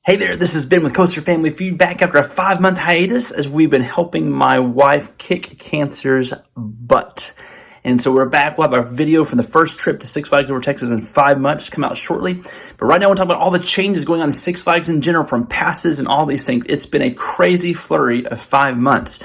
Hey there, this has been with Coaster Family Feud, back after a 5-month hiatus as we've been helping my wife kick cancer's butt. And so we're back. We'll have our video from the first trip to Six Flags over Texas in 5 months come out shortly. But right now we're talking about all the changes going on in Six Flags in general, from passes and all these things. It's been a crazy flurry of 5 months.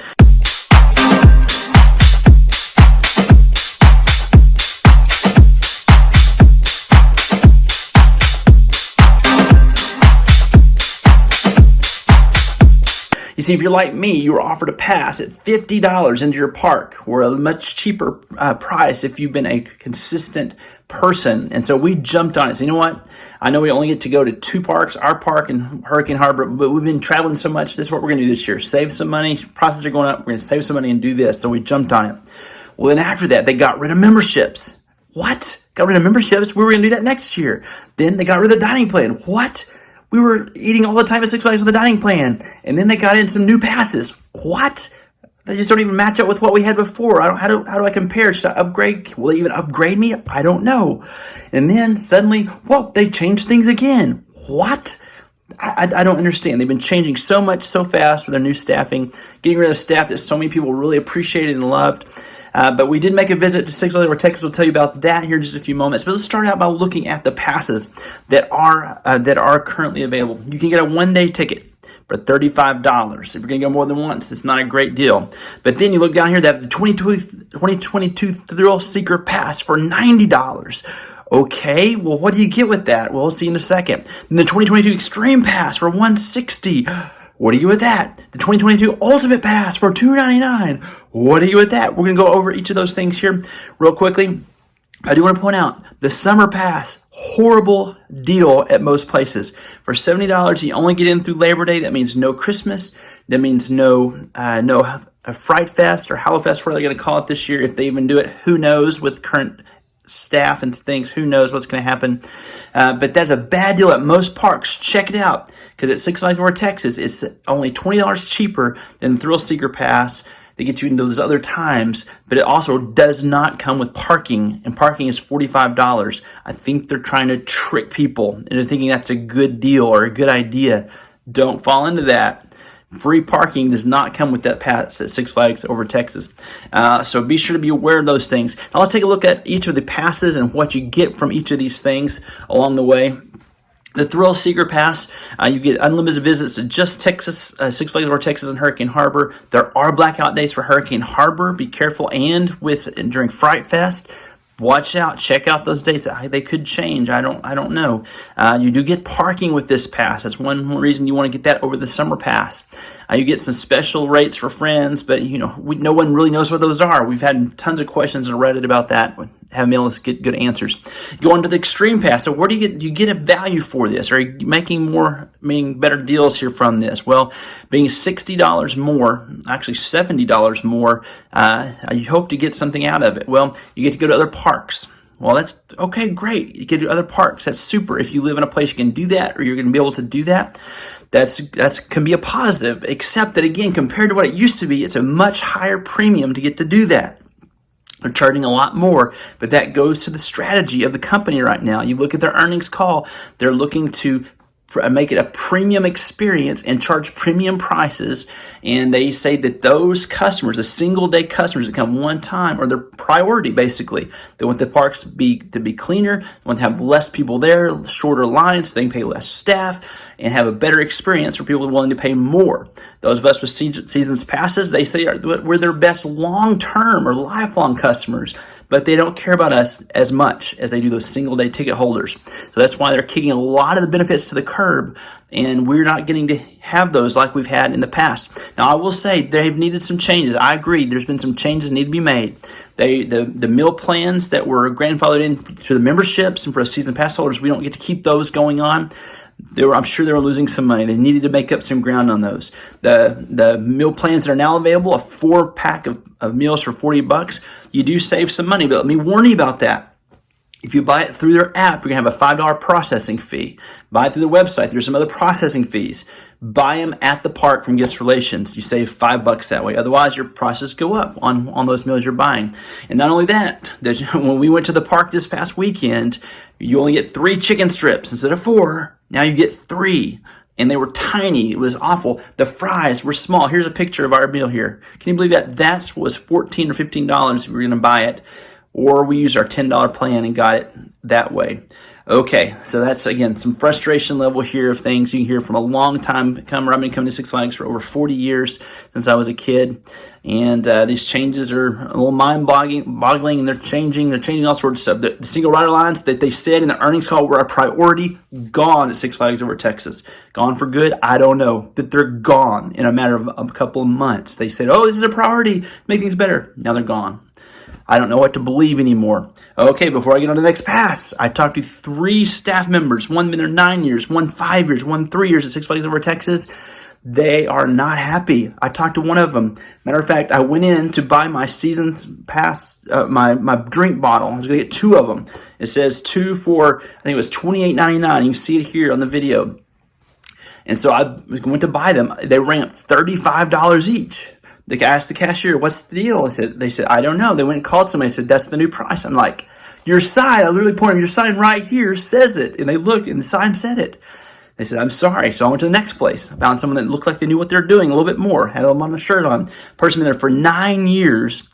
You see, if you're like me, you were offered a pass at $50 into your park, or a much cheaper price if you've been a consistent person. And so we jumped on it. So you know what? I know we only get to go to 2 parks, our park and Hurricane Harbor, but we've been traveling so much. This is what we're going to do this year. Save some money. Prices are going up. We're going to save some money and do this. So we jumped on it. Well, then after that, they got rid of memberships. What? Got rid of memberships? We were going to do that next year. Then they got rid of the dining plan. What? We were eating all the time at Six Flags with the dining plan. And then they got in some new passes. What? They just don't even match up with what we had before. How do I compare? Should I upgrade? Will they even upgrade me? I don't know. And then suddenly, whoa, they changed things again. What? I don't understand. They've been changing so much so fast with their new staffing, getting rid of staff that so many people really appreciated and loved. But we did make a visit to Six Flags over Texas. We'll tell you about that here in just a few moments. But let's start out by looking at the passes that are currently available. You can get a one-day ticket for $35. If you're going to go more than once, it's not a great deal. But then you look down here, they have the 2022 Thrill Seeker Pass for $90. Okay, well, what do you get with that? Well, we'll see in a second. Then the 2022 Extreme Pass for $160. What do you with that? The 2022 Ultimate Pass for $299. What do you with that? We're going to go over each of those things here real quickly. I do want to point out the Summer Pass, horrible deal at most places. For $70, you only get in through Labor Day. That means no Christmas. That means no Fright Fest or Hallowfest, whatever they're going to call it this year. If they even do it, who knows with current staff and things, who knows what's going to happen. But that's a bad deal at most parks. Check it out. Because at Six Flags over Texas, it's only $20 cheaper than Thrill Seeker Pass. They get you into those other times, but it also does not come with parking, and parking is $45. I think they're trying to trick people into thinking that's a good deal or a good idea. Don't fall into that. Free parking does not come with that pass at Six Flags over Texas. So be sure to be aware of those things. Now let's take a look at each of the passes and what you get from each of these things along the way. The Thrill Seeker Pass, you get unlimited visits to just Texas, Six Flags over Texas and Hurricane Harbor. There are blackout days for Hurricane Harbor. Be careful. And during Fright Fest, watch out. Check out those dates. They could change. I don't know. You do get parking with this pass. That's one reason you want to get that over the Summer Pass. You get some special rates for friends, but no one really knows what those are. We've had tons of questions on Reddit about that. Haven't been able to get good answers. Go on to the Extreme Pass. So where do you get? You get a value for this? Are you making better deals here from this? Well, being $60 more, actually $70 more, you hope to get something out of it. Well, you get to go to other parks. Well, that's okay, great. You get to other parks. That's super. If you live in a place you can do that, or you're going to be able to do that, that's can be a positive. Except that, again, compared to what it used to be, it's a much higher premium to get to do that. They're charging a lot more, but that goes to the strategy of the company right now. You look at their earnings call, they're looking to make it a premium experience and charge premium prices. And they say that those customers, the single day customers that come one time, are their priority basically. They want the parks to be cleaner, they want to have less people there, shorter lines, so they can pay less staff and have a better experience for people willing to pay more. Those of us with seasons passes, they say we're their best long-term or lifelong customers, but they don't care about us as much as they do those single-day ticket holders. So that's why they're kicking a lot of the benefits to the curb, and we're not getting to have those like we've had in the past. Now, I will say they've needed some changes. I agree. There's been some changes that need to be made. The meal plans that were grandfathered into the memberships and for the season pass holders, we don't get to keep those going on. I'm sure they were losing some money. They needed to make up some ground on those. The meal plans that are now available, a 4-pack of meals for $40, you do save some money. But let me warn you about that. If you buy it through their app, you're going to have a $5 processing fee. Buy it through their website, there's some other processing fees. Buy them at the park from Guest Relations. You save $5 that way. Otherwise, your prices go up on those meals you're buying. And not only that, when we went to the park this past weekend, you only get 3 chicken strips instead of 4. Now you get 3. and they were tiny. It was awful. The fries were small. Here's a picture of our meal here. Can you believe that? That was $14 or $15 if we were going to buy it, or we used our $10 plan and got it that way. Okay, so that's, again, some frustration level here of things you can hear from a long time comer. I've been coming to Six Flags for over 40 years, since I was a kid. And these changes are a little mind-boggling, and they're changing all sorts of stuff. The single rider lines that they said in the earnings call were a priority, gone at Six Flags Over Texas. Gone for good? I don't know. But they're gone in a matter of a couple of months. They said, oh, this is a priority, make things better. Now they're gone. I don't know what to believe anymore. Okay, before I get on to the next pass, I talked to 3 staff members. One been there 9 years, one 5 years, one 3 years at Six Flags Over Texas. They are not happy. I talked to one of them. Matter of fact, I went in to buy my season pass, my drink bottle. I was going to get 2 of them. It says 2 for, I think it was $28.99. You can see it here on the video. And so I went to buy them. They ran up $35 each. The guy asked the cashier, what's the deal? They said, I don't know. They went and called somebody and said, that's the new price. I'm like, your sign, I literally pointed, your sign right here says it. And they looked and the sign said it. They said, I'm sorry. So I went to the next place. I found someone that looked like they knew what they were doing a little bit more. Had them on a shirt on. Person been there for 9 years.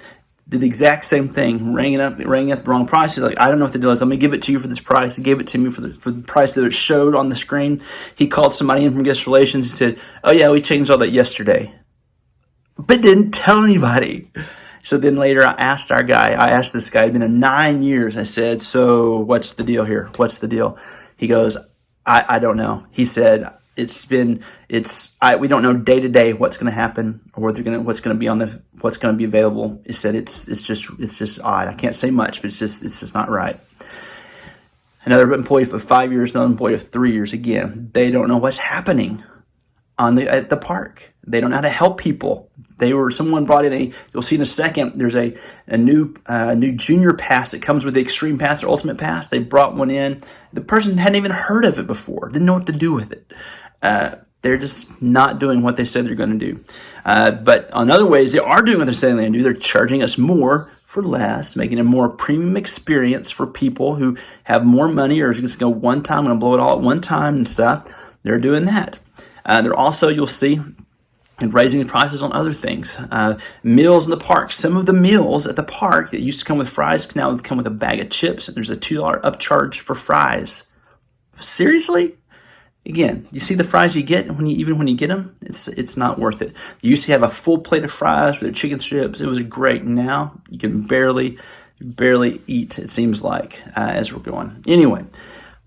Did the exact same thing. Rang up the wrong price. He's like, I don't know what the deal is. Let me give it to you for this price. He gave it to me for the price that it showed on the screen. He called somebody in from guest relations. He said, oh yeah, we changed all that yesterday. But didn't tell anybody. So then later I asked this guy, he'd been there 9 years. I said, so what's the deal here? What's the deal? He goes, I don't know. He said, we don't know day to day what's going to happen or what's going to be available. He said, it's just odd. I can't say much, but it's just not right. Another employee for 5 years, another employee of 3 years. Again, they don't know what's happening at the park. They don't know how to help people. Someone brought in you'll see in a second, there's a new junior pass that comes with the extreme pass or ultimate pass. They brought one in. The person hadn't even heard of it before, didn't know what to do with it. They're just not doing what they said they're going to do. But on other ways, they are doing what they're saying they're going to do. They're charging us more for less, making a more premium experience for people who have more money or just go one time, I'm going to blow it all at one time and stuff. They're doing that. They're also, you'll see, and raising the prices on other things. Meals in the park. Some of the meals at the park that used to come with fries can now come with a bag of chips. And there's a $2 upcharge for fries. Seriously? Again, you see the fries you get even when you get them, it's not worth it. You used to have a full plate of fries with chicken strips. It was great. Now you can barely eat, it seems like, as we're going. Anyway.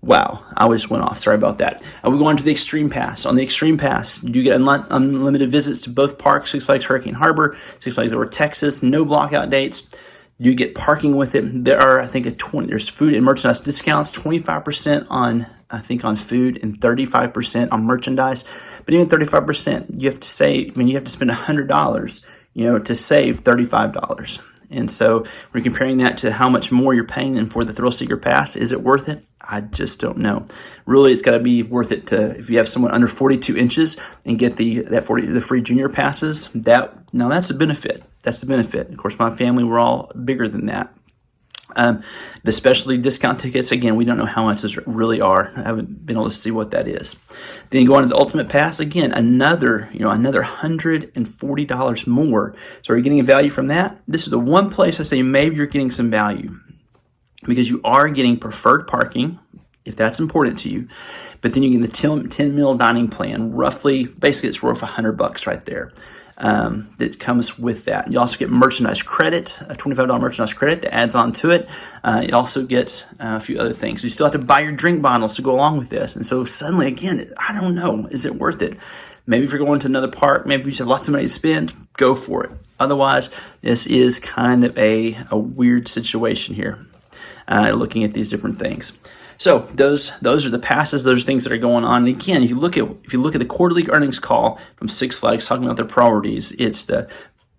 Wow, I just went off. Sorry about that. We go on to the Extreme Pass. On the Extreme Pass, you get unlimited visits to both parks, Six Flags Hurricane Harbor, Six Flags Over Texas, no blockout dates. You get parking with it. There are, I think, there's food and merchandise discounts, 25% on food and 35% on merchandise. But even 35%, you have to spend $100, to save $35. And so we're comparing that to how much more you're paying than for the Thrill Seeker Pass. Is it worth it? I just don't know. Really, it's got to be worth it if you have someone under 42 inches and get the free junior passes. That's a benefit. That's the benefit. Of course, my family, we're all bigger than that. The specialty discount tickets, again, we don't know how much those really are. I haven't been able to see what that is. Then you go on to the Ultimate Pass, again, another $140 more. So are you getting a value from that? This is the one place I say maybe you're getting some value, because you are getting preferred parking, if that's important to you. But then you get the 10 meal dining plan. Basically, it's worth $100 right there. That comes with that. You also get merchandise credit, a $25 merchandise credit that adds on to it. It also gets a few other things. You still have to buy your drink bottles to go along with this. And so suddenly, again, I don't know, is it worth it? Maybe if you're going to another park, maybe you just have lots of money to spend, go for it. Otherwise, this is kind of a weird situation here, looking at these different things. So those are the passes. Those are things that are going on. And again, if you look at the quarterly earnings call from Six Flags talking about their priorities, it's the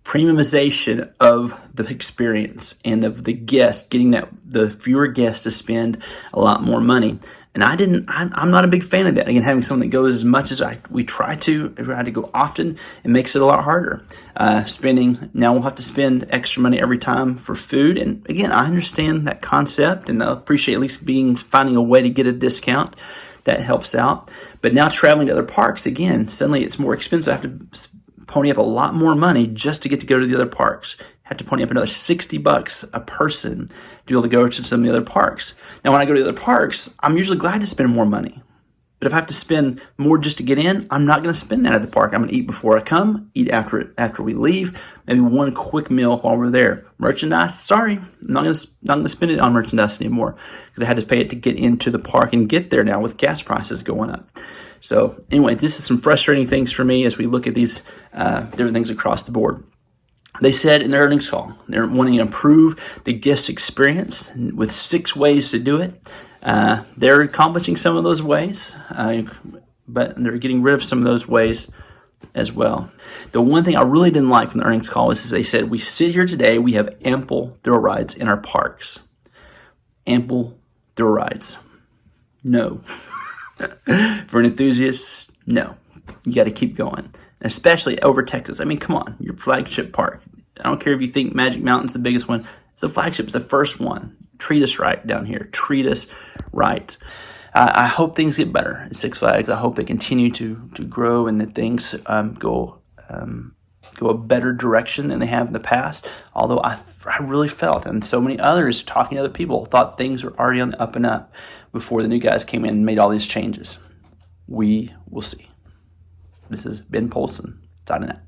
premiumization of the experience and of the guest, getting the fewer guests to spend a lot more money. And I'm not a big fan of that. Again, having someone that goes as much as we try to go often, it makes it a lot harder. Now we'll have to spend extra money every time for food. And again, I understand that concept, and I appreciate at least finding a way to get a discount. That helps out. But now traveling to other parks, again, suddenly it's more expensive. I have to pony up a lot more money just to get to go to the other parks. I have to pony up another $60 a person to be able to go to some of the other parks. Now, when I go to the other parks, I'm usually glad to spend more money. But if I have to spend more just to get in, I'm not going to spend that at the park. I'm going to eat before I come, eat after we leave, maybe one quick meal while we're there. Merchandise, sorry, I'm not going to spend it on merchandise anymore because I had to pay it to get into the park and get there now with gas prices going up. So anyway, this is some frustrating things for me as we look at these different things across the board. They said in their earnings call, they're wanting to improve the guest experience with 6 ways to do it. They're accomplishing some of those ways, but they're getting rid of some of those ways as well. The one thing I really didn't like from the earnings call is they said, we sit here today, we have ample thrill rides in our parks. Ample thrill rides. No. For an enthusiast, no. You got to keep going, especially over Texas. I mean, come on, your flagship park. I don't care if you think Magic Mountain's the biggest one. It's the flagship. It's the first one. Treat us right down here. Treat us right. I hope things get better at Six Flags. I hope they continue to grow and that things go a better direction than they have in the past. Although I really felt, and so many others talking to other people, thought things were already on the up and up before the new guys came in and made all these changes. We will see. This is Ben Polson, signing out.